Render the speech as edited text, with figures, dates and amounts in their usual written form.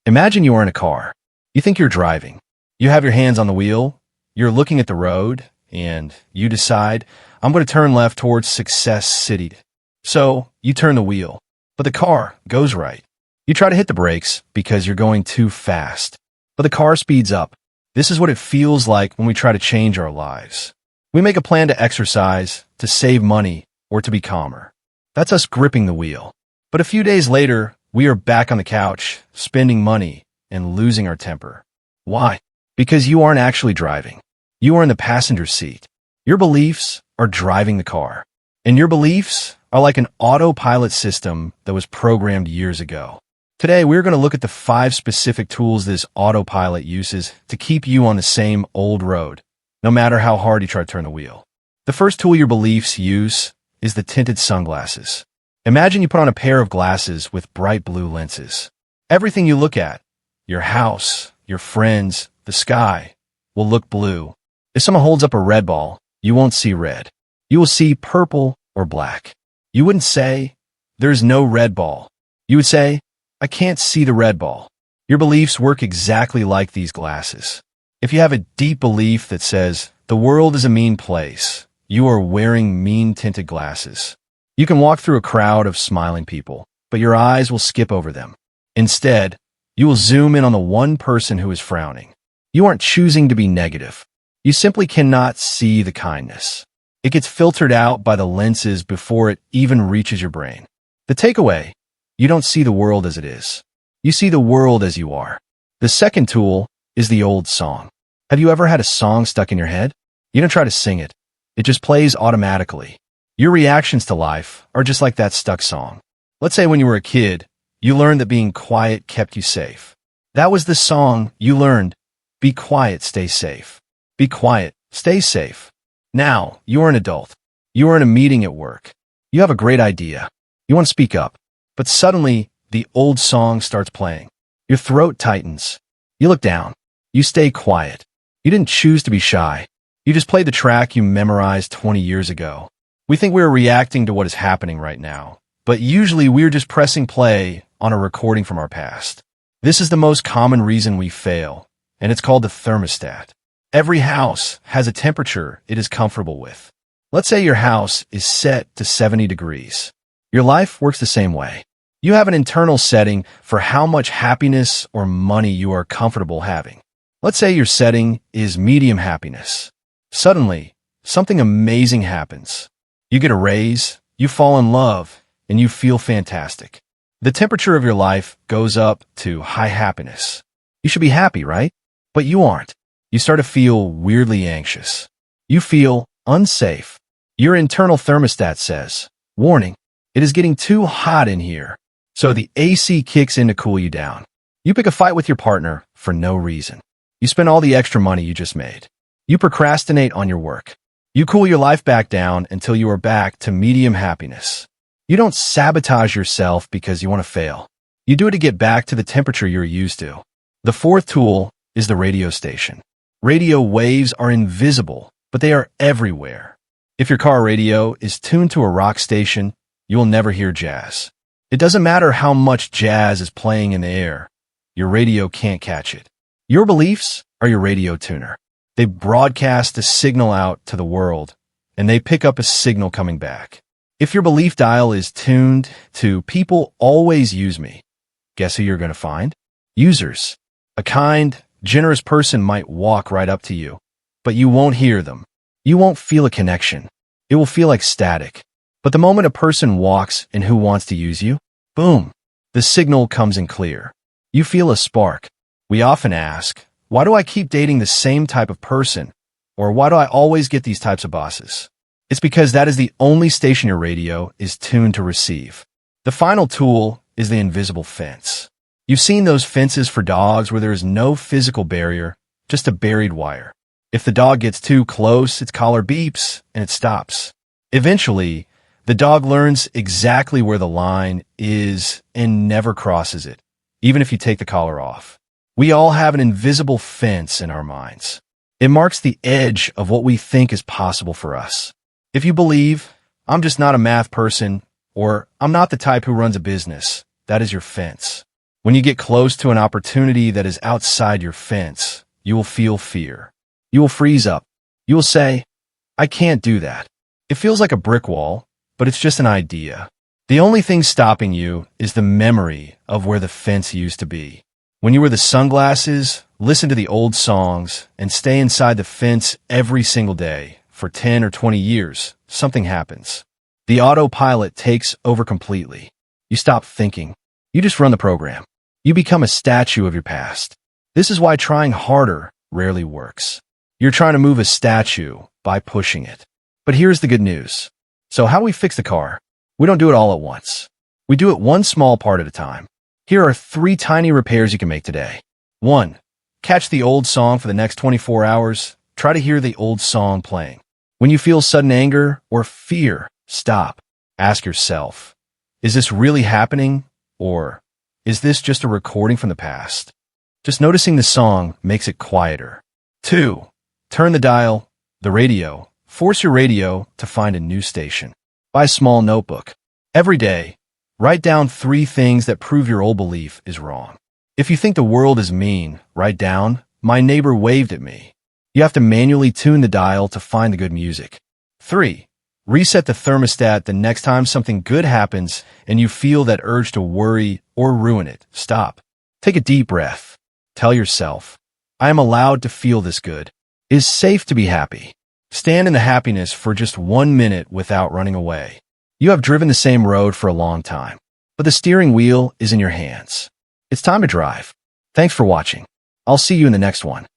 Imagine you are in a car. You think you're driving. You have your hands on the wheel. You're looking at the road, and you decide, I'm going to turn left towards Success City. So you turn the wheel, but the car goes right. You try to hit the brakes because you're going too fast, but the car speeds up. This is what it feels like when we try to change our lives. We make a plan to exercise, to save money, or to be calmer. That's us gripping the wheel. But a few days later, we are back on the couch, spending money, and losing our temper. Why? Because you aren't actually driving. You are in the passenger seat. Your beliefs are driving the car. And your beliefs are like an autopilot system that was programmed years ago. Today, we're going to look at the 5 specific tools this autopilot uses to keep you on the same old road, no matter how hard you try to turn the wheel. The first tool your beliefs use is the tinted sunglasses. Imagine you put on a pair of glasses with bright blue lenses. Everything you look at, your house, your friends, the sky, will look blue. If someone holds up a red ball, you won't see red. You will see purple or black. You wouldn't say, there's no red ball. You would say, I can't see the red ball. Your beliefs work exactly like these glasses. If you have a deep belief that says, the world is a mean place, you are wearing mean tinted glasses. You can walk through a crowd of smiling people, but your eyes will skip over them. Instead, you will zoom in on the one person who is frowning. You aren't choosing to be negative. You simply cannot see the kindness. It gets filtered out by the lenses before it even reaches your brain. The takeaway, you don't see the world as it is. You see the world as you are. The second tool is the old song. Have you ever had a song stuck in your head? You don't try to sing it. It just plays automatically. Your reactions to life are just like that stuck song. Let's say when you were a kid, you learned that being quiet kept you safe. That was the song you learned. Be quiet, stay safe. Be quiet, stay safe. Now, you are an adult. You are in a meeting at work. You have a great idea. You want to speak up. But suddenly, the old song starts playing. Your throat tightens. You look down. You stay quiet. You didn't choose to be shy. You just played the track you memorized 20 years ago. We think we're reacting to what is happening right now, but usually we're just pressing play on a recording from our past. This is the most common reason we fail, and it's called the thermostat. Every house has a temperature it is comfortable with. Let's say your house is set to 70 degrees. Your life works the same way. You have an internal setting for how much happiness or money you are comfortable having. Let's say your setting is medium happiness. Suddenly, something amazing happens. You get a raise, you fall in love, and you feel fantastic. The temperature of your life goes up to high happiness. You should be happy, right? But you aren't. You start to feel weirdly anxious. You feel unsafe. Your internal thermostat says, warning, it is getting too hot in here. So the AC kicks in to cool you down. You pick a fight with your partner for no reason. You spend all the extra money you just made. You procrastinate on your work. You cool your life back down until you are back to medium happiness. You don't sabotage yourself because you want to fail. You do it to get back to the temperature you're used to. The fourth tool is the radio station. Radio waves are invisible, but they are everywhere. If your car radio is tuned to a rock station, you will never hear jazz. It doesn't matter how much jazz is playing in the air. Your radio can't catch it. Your beliefs are your radio tuner. They broadcast a signal out to the world, and they pick up a signal coming back. If your belief dial is tuned to people always use me, guess who you're going to find? Users. A kind, generous person might walk right up to you, but you won't hear them. You won't feel a connection. It will feel like static. But the moment a person walks and who wants to use you, boom, the signal comes in clear. You feel a spark. We often ask, why do I keep dating the same type of person? Or why do I always get these types of bosses? It's because that is the only station your radio is tuned to receive. The final tool is the invisible fence. You've seen those fences for dogs where there is no physical barrier, just a buried wire. If the dog gets too close, its collar beeps and it stops. Eventually, the dog learns exactly where the line is and never crosses it, even if you take the collar off. We all have an invisible fence in our minds. It marks the edge of what we think is possible for us. If you believe, I'm just not a math person, or I'm not the type who runs a business, that is your fence. When you get close to an opportunity that is outside your fence, you will feel fear. You will freeze up. You will say, I can't do that. It feels like a brick wall, but it's just an idea. The only thing stopping you is the memory of where the fence used to be. When you wear the sunglasses, listen to the old songs, and stay inside the fence every single day for 10 or 20 years, something happens. The autopilot takes over completely. You stop thinking. You just run the program. You become a statue of your past. This is why trying harder rarely works. You're trying to move a statue by pushing it. But here's the good news. So how do we fix the car? We don't do it all at once. We do it one small part at a time. Here are 3 tiny repairs you can make today. 1. Catch the old song for the next 24 hours. Try to hear the old song playing. When you feel sudden anger or fear, stop. Ask yourself, is this really happening? Or is this just a recording from the past? Just noticing the song makes it quieter. 2. Turn the dial, the radio. Force your radio to find a new station. Buy a small notebook. Every day, write down 3 things that prove your old belief is wrong. If you think the world is mean, write down, my neighbor waved at me. You have to manually tune the dial to find the good music. 3. Reset the thermostat the next time something good happens and you feel that urge to worry or ruin it. Stop. Take a deep breath. Tell yourself, I am allowed to feel this good. It is safe to be happy. Stand in the happiness for just 1 minute without running away. You have driven the same road for a long time, but the steering wheel is in your hands. It's time to drive. Thanks for watching. I'll see you in the next one.